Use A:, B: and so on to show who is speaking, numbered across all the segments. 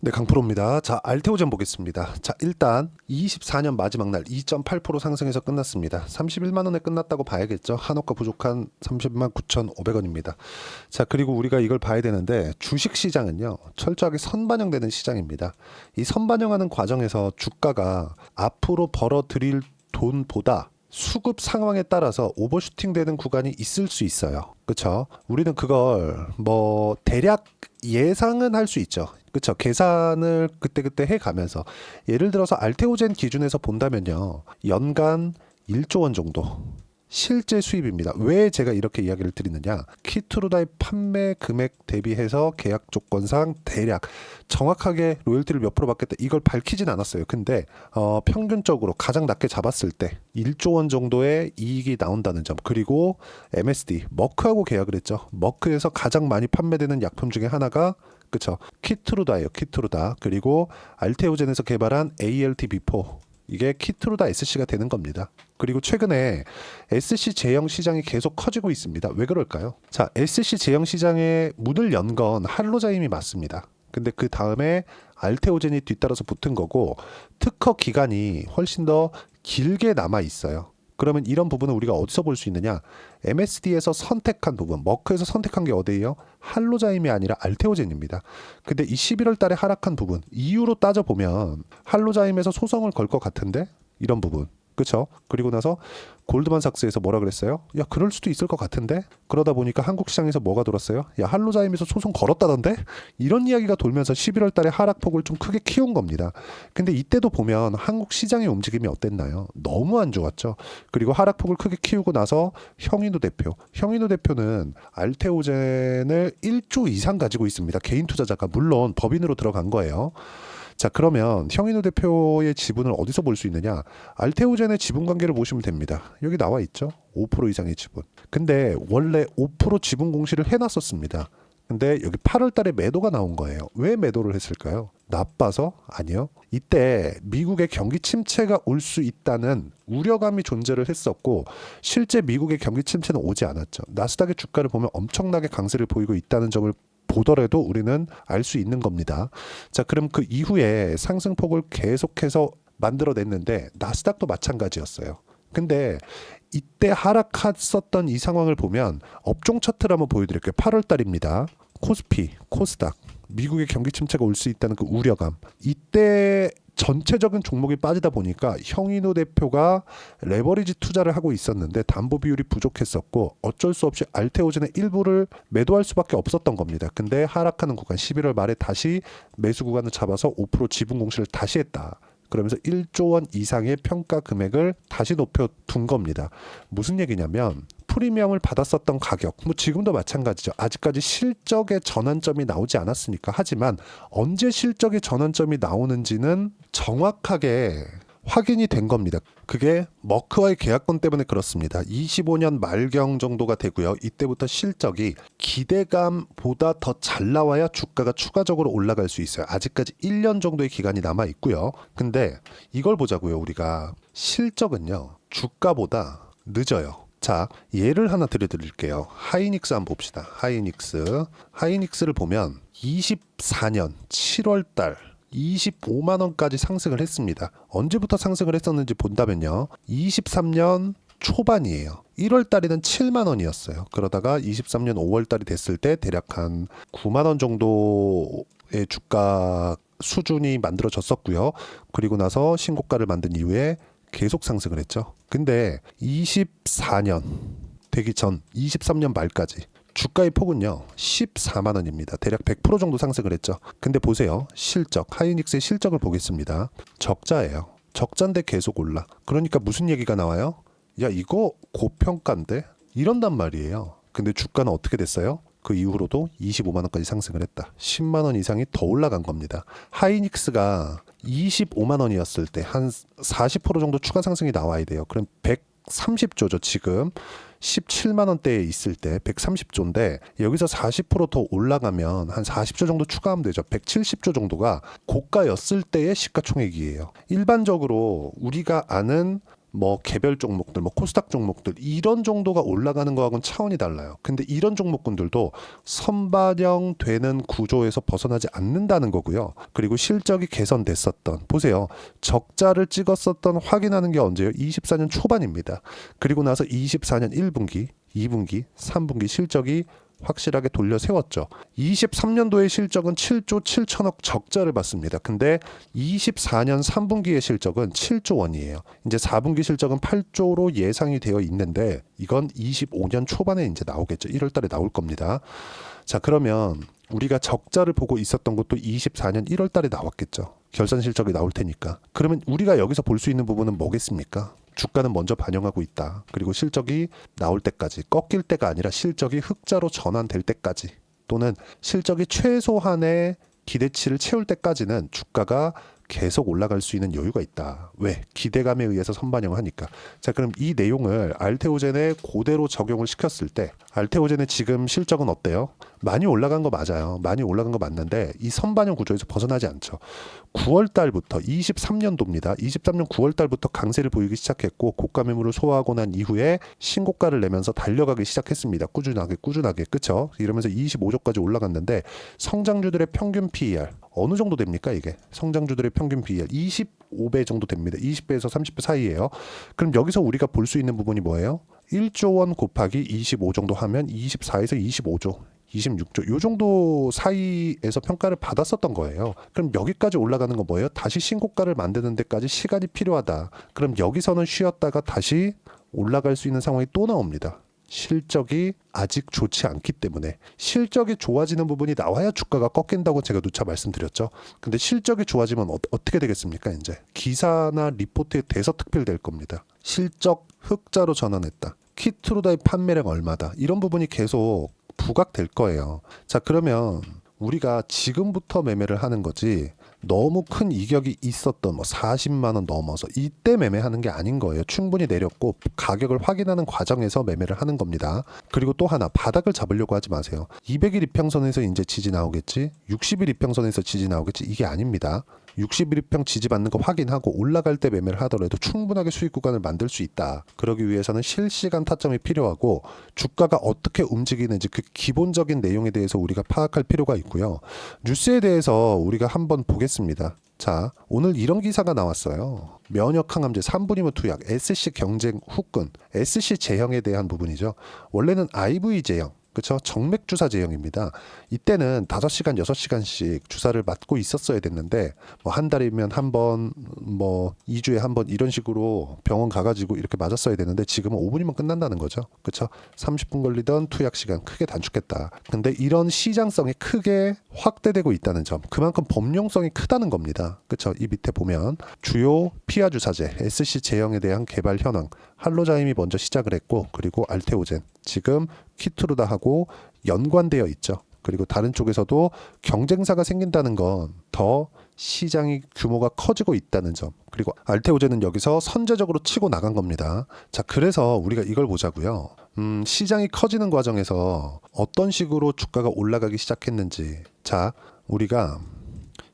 A: 네, 강프로입니다. 자, 알테오젠 보겠습니다. 자, 일단 24년 마지막 날 2.8% 상승해서 끝났습니다. 31만 원에 끝났다고 봐야겠죠. 한옥가 부족한 30만 9,500원입니다. 자, 그리고 우리가 이걸 봐야 되는데 주식 시장은요, 철저하게 선반영되는 시장입니다. 이 선반영하는 과정에서 주가가 앞으로 벌어들일 돈보다 수급 상황에 따라서 오버슈팅 되는 구간이 있을 수 있어요. 그쵸? 우리는 그걸 뭐 대략 예상은 할 수 있죠. 그쵸? 계산을 그때그때 해 가면서 예를 들어서 알테오젠 기준에서 본다면요. 연간 1조 원 정도 실제 수입입니다. 왜 제가 이렇게 이야기를 드리느냐? 키트루다의 판매 금액 대비해서 계약 조건상 대략 정확하게 로열티를 몇 프로 받겠다 이걸 밝히진 않았어요. 근데 평균적으로 가장 낮게 잡았을 때 1조 원 정도의 이익이 나온다는 점, 그리고 MSD 머크하고 계약을 했죠. 머크에서 가장 많이 판매되는 약품 중에 하나가 그쵸, 키트루다예요. 키트루다. 그리고 알테오젠에서 개발한 ALT-B4, 이게 키트루다 SC가 되는 겁니다. 그리고 최근에 SC 제형 시장이 계속 커지고 있습니다. 왜 그럴까요? 자, SC 제형 시장에 문을 연 건 할로자임이 맞습니다. 근데 그 다음에 알테오젠이 뒤따라서 붙은 거고, 특허 기간이 훨씬 더 길게 남아 있어요. 그러면 이런 부분은 우리가 어디서 볼 수 있느냐? MSD에서 선택한 부분, 머크에서 선택한 게 어디예요? 할로자임이 아니라 알테오젠입니다. 근데 이 11월 달에 하락한 부분, 이유로 따져보면 할로자임에서 소송을 걸 것 같은데 이런 부분. 그쵸? 그리고 나서 골드만삭스에서 뭐라 그랬어요? 야, 그럴 수도 있을 것 같은데? 그러다 보니까 한국 시장에서 뭐가 돌았어요? 야, 할로자임에서 소송 걸었다던데? 이런 이야기가 돌면서 11월 달에 하락폭을 좀 크게 키운 겁니다. 근데 이때도 보면 한국 시장의 움직임이 어땠나요? 너무 안 좋았죠. 그리고 하락폭을 크게 키우고 나서 형인우 대표는 알테오젠을 1조 이상 가지고 있습니다. 개인 투자자가, 물론 법인으로 들어간 거예요. 자, 그러면 형인우 대표의 지분을 어디서 볼 수 있느냐? 알테오젠의 지분 관계를 보시면 됩니다. 여기 나와 있죠. 5% 이상의 지분. 근데 원래 5% 지분 공시를 해놨었습니다. 근데 여기 8월 달에 매도가 나온 거예요. 왜 매도를 했을까요? 나빠서? 아니요. 이때 미국의 경기 침체가 올 수 있다는 우려감이 존재를 했었고, 실제 미국의 경기 침체는 오지 않았죠. 나스닥의 주가를 보면 엄청나게 강세를 보이고 있다는 점을 보더라도 우리는 알 수 있는 겁니다. 자, 그럼 그 이후에 상승폭을 계속해서 만들어냈는데 나스닥도 마찬가지였어요. 근데 이때 하락했었던 이 상황을 보면 업종 차트를 한번 보여드릴게요. 8월 달입니다. 코스피, 코스닥, 미국의 경기 침체가 올 수 있다는 그 우려감. 이때 전체적인 종목이 빠지다 보니까 형인우 대표가 레버리지 투자를 하고 있었는데 담보 비율이 부족했었고 어쩔 수 없이 알테오젠의 일부를 매도할 수밖에 없었던 겁니다. 근데 하락하는 구간 11월 말에 다시 매수 구간을 잡아서 5% 지분 공시를 다시 했다. 그러면서 1조 원 이상의 평가 금액을 다시 높여둔 겁니다. 무슨 얘기냐면 프리미엄을 받았었던 가격, 뭐 지금도 마찬가지죠. 아직까지 실적의 전환점이 나오지 않았으니까. 하지만 언제 실적의 전환점이 나오는지는 정확하게 확인이 된 겁니다. 그게 머크와의 계약권 때문에 그렇습니다. 25년 말경 정도가 되고요. 이때부터 실적이 기대감보다 더 잘 나와야 주가가 추가적으로 올라갈 수 있어요. 아직까지 1년 정도의 기간이 남아 있고요. 근데 이걸 보자고요. 우리가 실적은요, 주가보다 늦어요. 자, 예를 하나 들려드릴게요. 하이닉스 한번 봅시다. 하이닉스를 보면 24년 7월 달 25만 원까지 상승을 했습니다. 언제부터 상승을 했었는지 본다면요. 23년 초반이에요. 1월 달에는 7만 원이었어요. 그러다가 23년 5월 달이 됐을 때 대략 한 9만 원 정도의 주가 수준이 만들어졌었고요. 그리고 나서 신고가를 만든 이후에 계속 상승을 했죠. 근데 24년 되기 전 23년 말까지 주가의 폭은요 14만 원입니다. 대략 100% 정도 상승을 했죠. 근데 보세요. 실적, 하이닉스의 실적을 보겠습니다. 적자예요. 적자인데 계속 올라. 그러니까 무슨 얘기가 나와요? 야, 이거 고평가인데? 이런단 말이에요. 근데 주가는 어떻게 됐어요? 그 이후로도 25만 원까지 상승을 했다. 10만 원 이상이 더 올라간 겁니다. 하이닉스가 25만 원이었을 때 한 40% 정도 추가 상승이 나와야 돼요. 그럼 130조죠. 지금 17만 원대에 있을 때 130조인데 여기서 40%더 올라가면 한 40조 정도 추가하면 되죠. 170조 정도가 고가였을 때의 시가총액이에요. 일반적으로 우리가 아는 뭐 개별 종목들, 뭐 코스닥 종목들 이런 정도가 올라가는 거하고는 차원이 달라요. 근데 이런 종목군들도 선반영되는 구조에서 벗어나지 않는다는 거고요. 그리고 실적이 개선됐었던, 보세요. 적자를 찍었었던 확인하는 게 언제예요? 24년 초반입니다. 그리고 나서 24년 1분기, 2분기, 3분기 실적이 확실하게 돌려 세웠죠. 23년도의 실적은 7조 7천억 적자를 봤습니다. 근데 24년 3분기의 실적은 7조 원이에요. 이제 4분기 실적은 8조로 예상이 되어 있는데 이건 25년 초반에 이제 나오겠죠. 1월 달에 나올 겁니다. 자, 그러면 우리가 적자를 보고 있었던 것도 24년 1월 달에 나왔겠죠. 결산 실적이 나올 테니까. 그러면 우리가 여기서 볼 수 있는 부분은 뭐겠습니까? 주가는 먼저 반영하고 있다. 그리고 실적이 나올 때까지, 꺾일 때가 아니라 실적이 흑자로 전환될 때까지, 또는 실적이 최소한의 기대치를 채울 때까지는 주가가 계속 올라갈 수 있는 여유가 있다. 왜? 기대감에 의해서 선반영을 하니까. 자, 그럼 이 내용을 알테오젠에 그대로 적용을 시켰을 때 알테오젠의 지금 실적은 어때요? 많이 올라간 거 맞아요. 많이 올라간 거 맞는데 이 선반영 구조에서 벗어나지 않죠. 9월 달부터 23년도입니다. 23년 9월 달부터 강세를 보이기 시작했고 고가 매물을 소화하고 난 이후에 신고가를 내면서 달려가기 시작했습니다. 꾸준하게 그쵸? 이러면서 25조까지 올라갔는데 성장주들의 평균 PER 어느 정도 됩니까 이게? 성장주들의 평균 PER 25배 정도 됩니다. 20배에서 30배 사이예요. 그럼 여기서 우리가 볼 수 있는 부분이 뭐예요? 1조 원 곱하기 25 정도 하면 24에서 25조 26조 요 정도 사이에서 평가를 받았었던 거예요. 그럼 여기까지 올라가는 건 뭐예요? 다시 신고가를 만드는 데까지 시간이 필요하다. 그럼 여기서는 쉬었다가 다시 올라갈 수 있는 상황이 또 나옵니다. 실적이 아직 좋지 않기 때문에. 실적이 좋아지는 부분이 나와야 주가가 꺾인다고 제가 누차 말씀드렸죠. 근데 실적이 좋아지면 어떻게 되겠습니까? 이제 기사나 리포트에 대서특필될 겁니다. 실적 흑자로 전환했다. 키트루다의 판매량 얼마다. 이런 부분이 계속 부각될 거예요. 자, 그러면 우리가 지금부터 매매를 하는 거지 너무 큰 이격이 있었던 뭐 40만 원 넘어서 이때 매매하는 게 아닌 거예요. 충분히 내렸고 가격을 확인하는 과정에서 매매를 하는 겁니다. 그리고 또 하나, 바닥을 잡으려고 하지 마세요. 200일 이평선에서 이제 지지 나오겠지, 60일 이평선에서 지지 나오겠지, 이게 아닙니다. 60일 이평 지지 받는 거 확인하고 올라갈 때 매매를 하더라도 충분하게 수익 구간을 만들 수 있다. 그러기 위해서는 실시간 타점이 필요하고 주가가 어떻게 움직이는지 그 기본적인 내용에 대해서 우리가 파악할 필요가 있고요. 뉴스에 대해서 우리가 한번 보겠습니다. 자, 오늘 이런 기사가 나왔어요. 면역 항암제 3분이면 투약, SC 경쟁 후끈, SC 제형에 대한 부분이죠. 원래는 IV 제형, 그렇죠? 정맥 주사 제형입니다. 이때는 5시간, 6시간씩 주사를 맞고 있었어야 됐는데 뭐 한 달이면 한 번, 뭐 2주에 한 번 이런 식으로 병원 가가지고 이렇게 맞았어야 되는데 지금은 5분이면 끝난다는 거죠. 그렇죠? 30분 걸리던 투약 시간 크게 단축했다. 근데 이런 시장성이 크게 확대되고 있다는 점, 그만큼 범용성이 크다는 겁니다. 그렇죠? 이 밑에 보면 주요 피하 주사제 SC 제형에 대한 개발 현황, 할로자임이 먼저 시작을 했고, 그리고 알테오젠, 지금 키트루다하고 연관되어 있죠. 그리고 다른 쪽에서도 경쟁사가 생긴다는 건 더 시장이 규모가 커지고 있다는 점, 그리고 알테오젠은 여기서 선제적으로 치고 나간 겁니다. 자, 그래서 우리가 이걸 보자고요. 시장이 커지는 과정에서 어떤 식으로 주가가 올라가기 시작했는지. 자, 우리가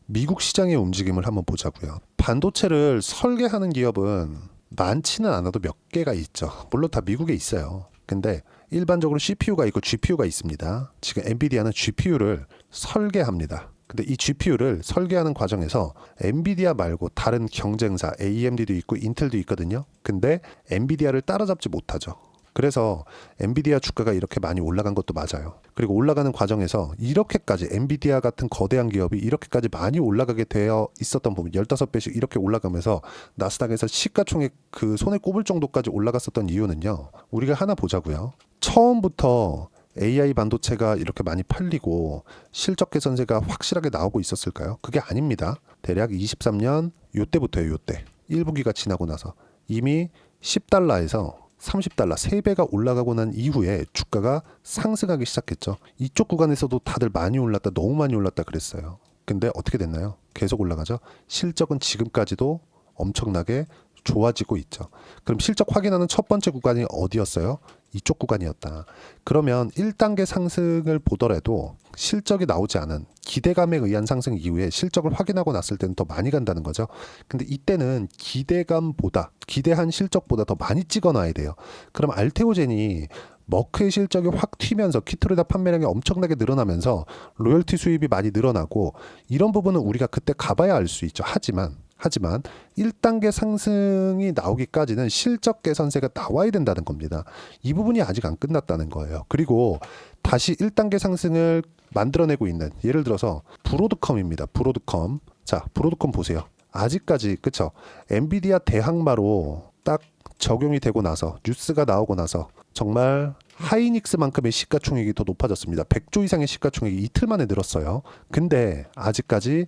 A: 미국 시장의 움직임을 한번 보자고요. 반도체를 설계하는 기업은 많지는 않아도 몇 개가 있죠. 물론 다 미국에 있어요. 근데 일반적으로 CPU가 있고 GPU가 있습니다. 지금 엔비디아는 GPU를 설계합니다. 근데 이 GPU를 설계하는 과정에서 엔비디아 말고 다른 경쟁사 AMD도 있고 인텔도 있거든요. 근데 엔비디아를 따라잡지 못하죠. 그래서 엔비디아 주가가 이렇게 많이 올라간 것도 맞아요. 그리고 올라가는 과정에서 이렇게까지 엔비디아 같은 거대한 기업이 이렇게까지 많이 올라가게 되어 있었던 부분, 15배씩 이렇게 올라가면서 나스닥에서 시가총액 그 손에 꼽을 정도까지 올라갔었던 이유는요. 우리가 하나 보자고요. 처음부터 AI 반도체가 이렇게 많이 팔리고 실적 개선세가 확실하게 나오고 있었을까요? 그게 아닙니다. 대략 23년 요때부터예요. 요때 1분기가 지나고 나서 이미 10달러에서 30달러 3배가 올라가고 난 이후에 주가가 상승하기 시작했죠. 이쪽 구간에서도 다들 많이 올랐다, 너무 많이 올랐다 그랬어요. 근데 어떻게 됐나요? 계속 올라가죠. 실적은 지금까지도 엄청나게 좋아지고 있죠. 그럼 실적 확인하는 첫 번째 구간이 어디였어요? 이쪽 구간이었다. 그러면 1단계 상승을 보더라도 실적이 나오지 않은 기대감에 의한 상승 이후에 실적을 확인하고 났을 때는 더 많이 간다는 거죠. 근데 이때는 기대한 실적보다 더 많이 찍어놔야 돼요. 그럼 알테오젠이 머크의 실적이 확 튀면서 키트로이다 판매량이 엄청나게 늘어나면서 로열티 수입이 많이 늘어나고 이런 부분은 우리가 그때 가봐야 알 수 있죠. 하지만 1단계 상승이 나오기까지는 실적 개선세가 나와야 된다는 겁니다. 이 부분이 아직 안 끝났다는 거예요. 그리고 다시 1단계 상승을 만들어내고 있는 예를 들어서 브로드컴입니다. 브로드컴. 자, 브로드컴 보세요. 아직까지 그쵸? 엔비디아 대항마로 딱 적용이 되고 나서 뉴스가 나오고 나서 정말 하이닉스만큼의 시가총액이 더 높아졌습니다. 100조 이상의 시가총액이 이틀 만에 늘었어요. 근데 아직까지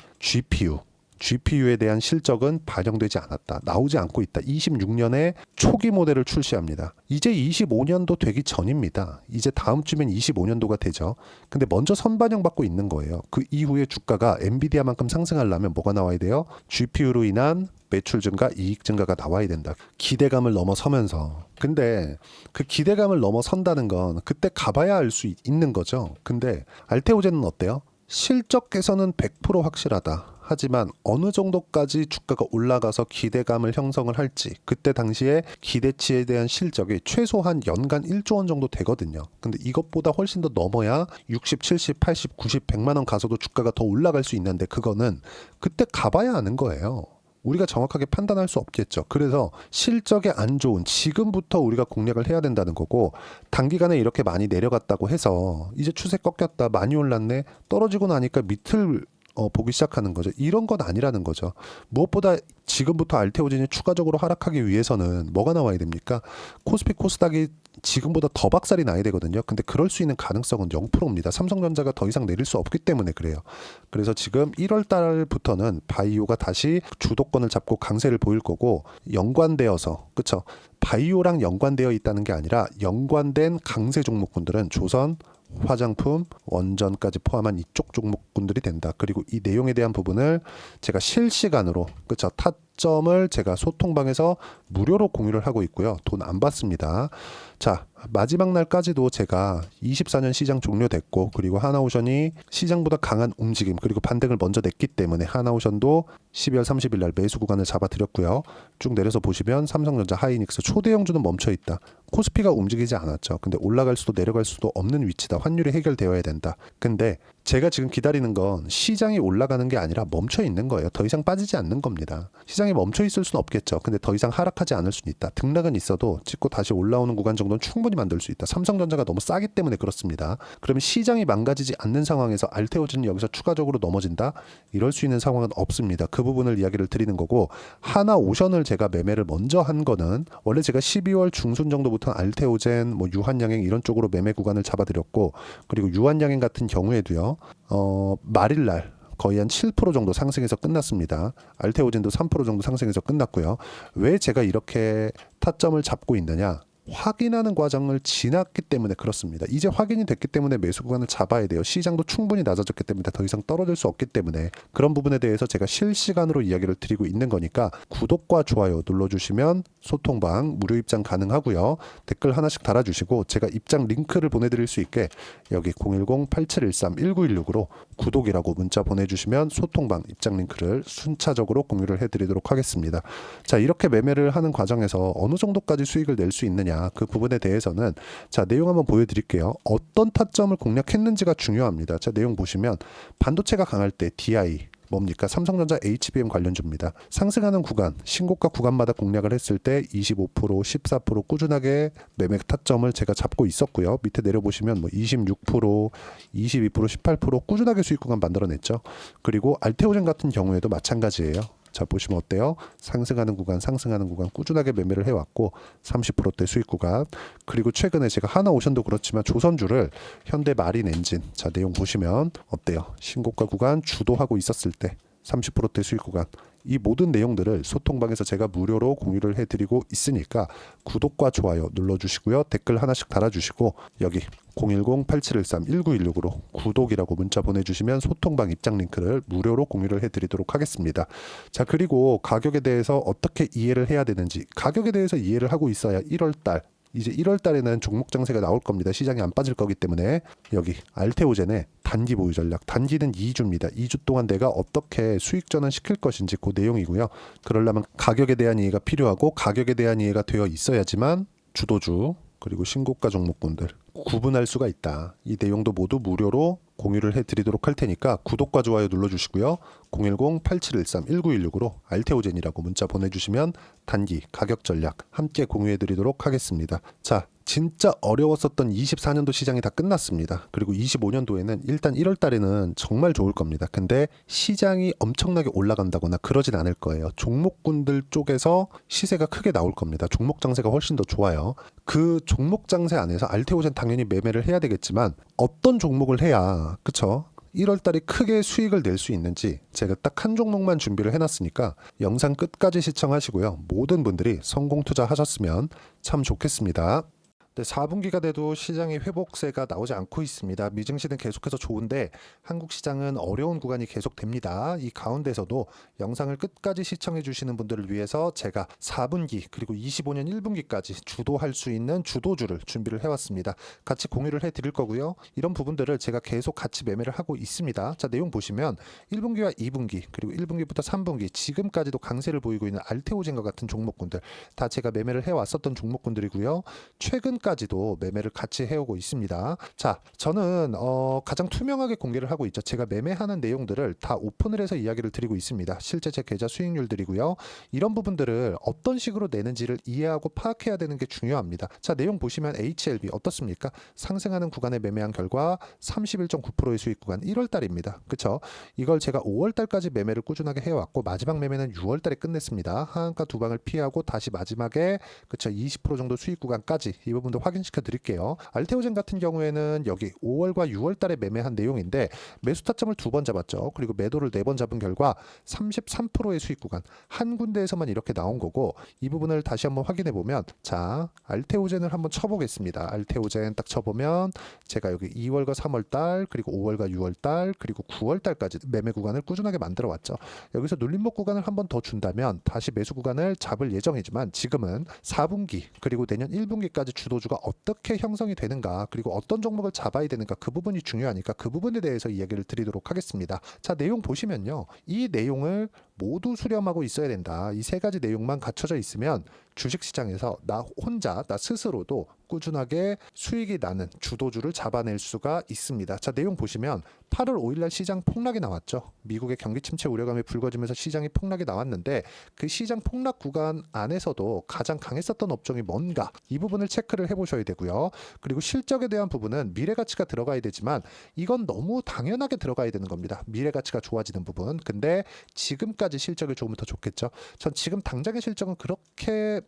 A: GPU에 대한 실적은 반영되지 않았다. 나오지 않고 있다. 26년에 초기 모델을 출시합니다. 이제 25년도 되기 전입니다. 이제 다음 주면 25년도가 되죠. 근데 먼저 선반영 받고 있는 거예요. 그 이후에 주가가 엔비디아만큼 상승하려면 뭐가 나와야 돼요? GPU로 인한 매출 증가, 이익 증가가 나와야 된다. 기대감을 넘어서면서. 근데 그 기대감을 넘어선다는 건 그때 가봐야 알 수 있는 거죠. 근데 알테오젠은 어때요? 실적 개선은 100% 확실하다. 하지만 어느 정도까지 주가가 올라가서 기대감을 형성을 할지 그때 당시에 기대치에 대한 실적이 최소한 연간 1조 원 정도 되거든요. 근데 이것보다 훨씬 더 넘어야 60, 70, 80, 90, 100만 원 가서도 주가가 더 올라갈 수 있는데 그거는 그때 가봐야 아는 거예요. 우리가 정확하게 판단할 수 없겠죠. 그래서 실적이 안 좋은 지금부터 우리가 공략을 해야 된다는 거고 단기간에 이렇게 많이 내려갔다고 해서 이제 추세 꺾였다 많이 올랐네 떨어지고 나니까 밑을 보기 시작하는 거죠. 이런 건 아니라는 거죠. 무엇보다 지금부터 알테오젠이 추가적으로 하락하기 위해서는 뭐가 나와야 됩니까? 코스피 코스닥이 지금보다 더 박살이 나야 되거든요. 근데 그럴 수 있는 가능성은 0%입니다. 삼성전자가 더 이상 내릴 수 없기 때문에 그래요. 그래서 지금 1월 달부터는 바이오가 다시 주도권을 잡고 강세를 보일 거고 연관되어서 그쵸? 바이오랑 연관되어 있다는 게 아니라 연관된 강세 종목군들은 조선, 화장품, 원전까지 포함한 이쪽 종목군들이 된다. 그리고 이 내용에 대한 부분을 제가 실시간으로 그쵸 타점을 제가 소통방에서 무료로 공유를 하고 있고요. 돈 안 받습니다. 자, 마지막 날까지도 제가 24년 시장 종료됐고 그리고 하나오션이 시장보다 강한 움직임 그리고 반등을 먼저 냈기 때문에 하나오션도 12월 30일 날 매수 구간을 잡아드렸고요. 쭉 내려서 보시면 삼성전자, 하이닉스, 초대형주는 멈춰있다. 코스피가 움직이지 않았죠. 근데 올라갈 수도 내려갈 수도 없는 위치다. 환율이 해결되어야 된다. 근데 제가 지금 기다리는 건 시장이 올라가는 게 아니라 멈춰 있는 거예요. 더 이상 빠지지 않는 겁니다. 시장이 멈춰 있을 수는 없겠죠. 근데 더 이상 하락하지 않을 수는 있다. 등락은 있어도 찍고 다시 올라오는 구간 정도는 충분히 만들 수 있다. 삼성전자가 너무 싸기 때문에 그렇습니다. 그러면 시장이 망가지지 않는 상황에서 알테오젠이 여기서 추가적으로 넘어진다? 이럴 수 있는 상황은 없습니다. 그 부분을 이야기를 드리는 거고 하나오션을 제가 매매를 먼저 한 거는 원래 제가 12월 중순 정도부터 알테오젠, 유한양행 이런 쪽으로 매매 구간을 잡아드렸고 그리고 유한양행 같은 경우에도요. 말일날 거의 한 7% 정도 상승해서 끝났습니다. 알테오젠도 3% 정도 상승해서 끝났고요. 왜 제가 이렇게 타점을 잡고 있느냐? 확인하는 과정을 지났기 때문에 그렇습니다. 이제 확인이 됐기 때문에 매수 구간을 잡아야 돼요. 시장도 충분히 낮아졌기 때문에 더 이상 떨어질 수 없기 때문에 그런 부분에 대해서 제가 실시간으로 이야기를 드리고 있는 거니까 구독과 좋아요 눌러주시면 소통방 무료 입장 가능하고요. 댓글 하나씩 달아주시고 제가 입장 링크를 보내드릴 수 있게 여기 010-8713-1916으로 구독이라고 문자 보내주시면 소통방 입장 링크를 순차적으로 공유를 해드리도록 하겠습니다. 자, 이렇게 매매를 하는 과정에서 어느 정도까지 수익을 낼 수 있느냐 그 부분에 대해서는 자 내용 한번 보여드릴게요. 어떤 타점을 공략했는지가 중요합니다. 자 내용 보시면 반도체가 강할 때 DI 뭡니까? 삼성전자 HBM 관련주입니다. 상승하는 구간, 신고가 구간마다 공략을 했을 때 25%, 14% 꾸준하게 매매 타점을 제가 잡고 있었고요. 밑에 내려보시면 26%, 22%, 18% 꾸준하게 수익 구간 만들어냈죠. 그리고 알테오젠 같은 경우에도 마찬가지예요. 자 보시면 어때요? 상승하는 구간 꾸준하게 매매를 해왔고 30%대 수익 구간 그리고 최근에 제가 하나오션도 그렇지만 조선주를 현대 마린 엔진 자 내용 보시면 어때요? 신고가 구간 주도하고 있었을 때 30%대 수익 구간, 이 모든 내용들을 소통방에서 제가 무료로 공유를 해드리고 있으니까 구독과 좋아요 눌러주시고요. 댓글 하나씩 달아주시고 여기 010-8713-1916으로 구독이라고 문자 보내주시면 소통방 입장 링크를 무료로 공유를 해드리도록 하겠습니다. 자, 그리고 가격에 대해서 어떻게 이해를 해야 되는지, 가격에 대해서 이해를 하고 있어야 1월달, 이제 1월 달에는 종목 장세가 나올 겁니다. 시장이 안 빠질 거기 때문에 여기 알테오젠의 단기 보유 전략, 단기는 2주입니다. 2주 동안 내가 어떻게 수익 전환 시킬 것인지 그 내용이고요. 그러려면 가격에 대한 이해가 필요하고 가격에 대한 이해가 되어 있어야지만 주도주 그리고 신고가 종목군들 구분할 수가 있다. 이 내용도 모두 무료로 공유를 해드리도록 할 테니까 구독과 좋아요 눌러주시고요. 010-8713-1916으로 알테오젠이라고 문자 보내주시면 단기 가격 전략 함께 공유해드리도록 하겠습니다. 자, 진짜 어려웠었던 24년도 시장이 다 끝났습니다. 그리고 25년도에는 일단 1월 달에는 정말 좋을 겁니다. 근데 시장이 엄청나게 올라간다거나 그러진 않을 거예요. 종목군들 쪽에서 시세가 크게 나올 겁니다. 종목 장세가 훨씬 더 좋아요. 그 종목 장세 안에서 알테오젠 당연히 매매를 해야 되겠지만 어떤 종목을 해야, 그쵸? 1월 달에 크게 수익을 낼 수 있는지 제가 딱 한 종목만 준비를 해놨으니까 영상 끝까지 시청하시고요. 모든 분들이 성공 투자하셨으면 참 좋겠습니다. 네, 4분기가 돼도 시장의 회복세가 나오지 않고 있습니다. 미증시는 계속해서 좋은데 한국 시장은 어려운 구간이 계속됩니다. 이 가운데서도 영상을 끝까지 시청해 주시는 분들을 위해서 제가 4분기 그리고 25년 1분기까지 주도할 수 있는 주도주를 준비를 해왔습니다. 같이 공유를 해드릴 거고요. 이런 부분들을 제가 계속 같이 매매를 하고 있습니다. 자, 내용 보시면 1분기와 2분기 그리고 1분기부터 3분기 지금까지도 강세를 보이고 있는 알테오젠과 같은 종목군들 다 제가 매매를 해왔었던 종목군들이고요. 최근까지도 매매를 같이 해오고 있습니다. 자, 저는 가장 투명하게 공개를 하고 있죠. 제가 매매하는 내용들을 다 오픈을 해서 이야기를 드리고 있습니다. 실제 제 계좌 수익률들이고요. 이런 부분들을 어떤 식으로 내는지를 이해하고 파악해야 되는 게 중요합니다. 자, 내용 보시면 HLB 어떻습니까? 상승하는 구간에 매매한 결과 31.9%의 수익 구간 1월 달입니다. 그쵸? 이걸 제가 5월 달까지 매매를 꾸준하게 해왔고 마지막 매매는 6월 달에 끝냈습니다. 하한가 두 방을 피하고 다시 마지막에 그쵸? 20% 정도 수익 구간까지 이 부분도 확인시켜 드릴게요. 알테오젠 같은 경우에는 여기 5월과 6월 달에 매매한 내용인데 매수 타점을 2번 잡았죠. 그리고 매도를 4번 잡은 결과 33%의 수익 구간 한 군데에서만 이렇게 나온 거고 이 부분을 다시 한번 확인해 보면 자, 알테오젠을 한번 쳐보겠습니다. 알테오젠 딱 쳐보면 제가 여기 2월과 3월 달 그리고 5월과 6월 달 그리고 9월 달까지 매매 구간을 꾸준하게 만들어 왔죠. 여기서 눌림목 구간을 한번 더 준다면 다시 매수 구간을 잡을 예정이지만 지금은 4분기 그리고 내년 1분기까지 주도주가 어떻게 형성이 되는가 그리고 어떤 종목을 잡아야 되는가 그 부분이 중요하니까 그 부분에 대해서 이야기를 드리도록 하겠습니다. 자, 내용 보시면요. 이 내용을 모두 수렴하고 있어야 된다. 이 세 가지 내용만 갖춰져 있으면 주식시장에서 나 혼자 나 스스로도 꾸준하게 수익이 나는 주도주를 잡아낼 수가 있습니다. 자, 내용 보시면 8월 5일날 시장 폭락이 나왔죠. 미국의 경기 침체 우려감이 불거지면서 시장이 폭락이 나왔는데 그 시장 폭락 구간 안에서도 가장 강했었던 업종이 뭔가 이 부분을 체크를 해보셔야 되고요. 그리고 실적에 대한 부분은 미래가치가 들어가야 되지만 이건 너무 당연하게 들어가야 되는 겁니다. 미래가치가 좋아지는 부분. 근데 지금까지 실적이 좋으면 더 좋겠죠. 전 지금 당장의 실적은 그렇게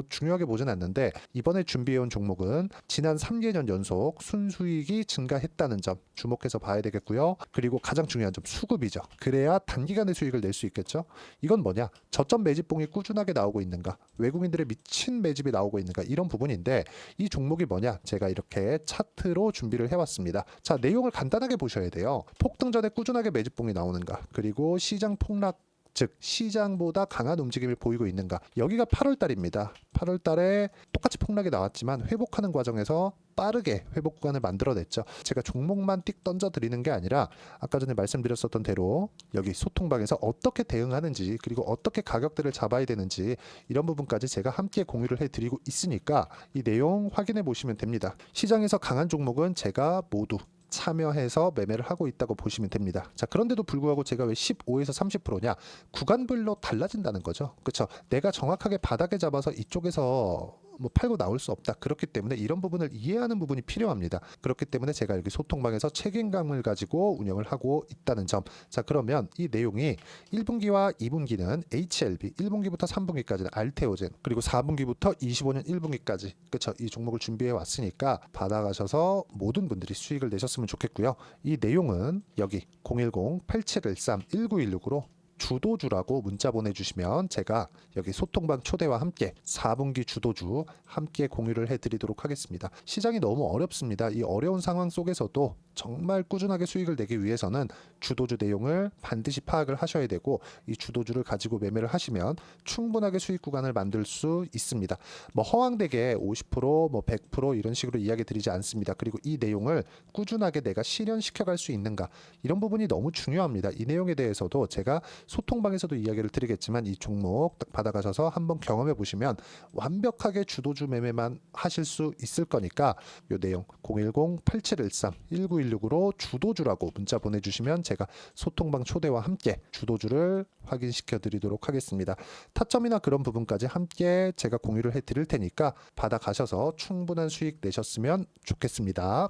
A: 중요하게 보진 않는데 이번에 준비해온 종목은 지난 3개년 연속 순수익이 증가했다는 점 주목해서 봐야 되겠고요. 그리고 가장 중요한 점 수급이죠. 그래야 단기간에 수익을 낼 수 있겠죠. 이건 뭐냐? 저점 매집봉이 꾸준하게 나오고 있는가? 외국인들의 미친 매집이 나오고 있는가? 이런 부분인데 이 종목이 뭐냐? 제가 이렇게 차트로 준비를 해왔습니다. 자, 내용을 간단하게 보셔야 돼요. 폭등 전에 꾸준하게 매집봉이 나오는가? 그리고 시장 폭락 즉 시장보다 강한 움직임을 보이고 있는가. 여기가 8월 달입니다. 8월 달에 똑같이 폭락이 나왔지만 회복하는 과정에서 빠르게 회복 구간을 만들어냈죠. 제가 종목만 띡 던져드리는 게 아니라 아까 전에 말씀드렸었던 대로 여기 소통방에서 어떻게 대응하는지 그리고 어떻게 가격대를 잡아야 되는지 이런 부분까지 제가 함께 공유를 해드리고 있으니까 이 내용 확인해 보시면 됩니다. 시장에서 강한 종목은 제가 모두 참여해서 매매를 하고 있다고 보시면 됩니다. 자, 그런데도 불구하고 제가 왜 15에서 30%냐? 구간별로 달라진다는 거죠. 그렇죠? 내가 정확하게 바닥에 잡아서 이쪽에서 팔고 나올 수 없다. 그렇기 때문에 이런 부분을 이해하는 부분이 필요합니다. 그렇기 때문에 제가 여기 소통방에서 책임감을 가지고 운영을 하고 있다는 점. 자, 그러면 이 내용이 1분기와 2분기는 HLB, 1분기부터 3분기까지는 알테오젠, 그리고 4분기부터 25년 1분기까지 그렇죠? 이 종목을 준비해 왔으니까 받아가셔서 모든 분들이 수익을 내셨으면 좋겠고요. 이 내용은 여기 010-8713-1916으로 주도주라고 문자 보내주시면 제가 여기 소통방 초대와 함께 4분기 주도주 함께 공유를 해드리도록 하겠습니다. 시장이 너무 어렵습니다. 이 어려운 상황 속에서도 정말 꾸준하게 수익을 내기 위해서는 주도주 내용을 반드시 파악을 하셔야 되고, 이 주도주를 가지고 매매를 하시면 충분하게 수익 구간을 만들 수 있습니다. 뭐 허황되게 50%, 뭐 100% 이런 식으로 이야기 드리지 않습니다. 그리고 이 내용을 꾸준하게 내가 실현시켜 갈 수 있는가, 이런 부분이 너무 중요합니다. 이 내용에 대해서도 제가 소통방에서도 이야기를 드리겠지만, 이 종목 딱 받아가셔서 한번 경험해 보시면 완벽하게 주도주 매매만 하실 수 있을 거니까, 이 내용 010-8713-1916으로 주도주라고 문자 보내주시면 제가 소통방 초대와 함께 주도주를 확인시켜 드리도록 하겠습니다. 타점이나 그런 부분까지 함께 제가 공유를 해 드릴 테니까 받아가셔서 충분한 수익 내셨으면 좋겠습니다.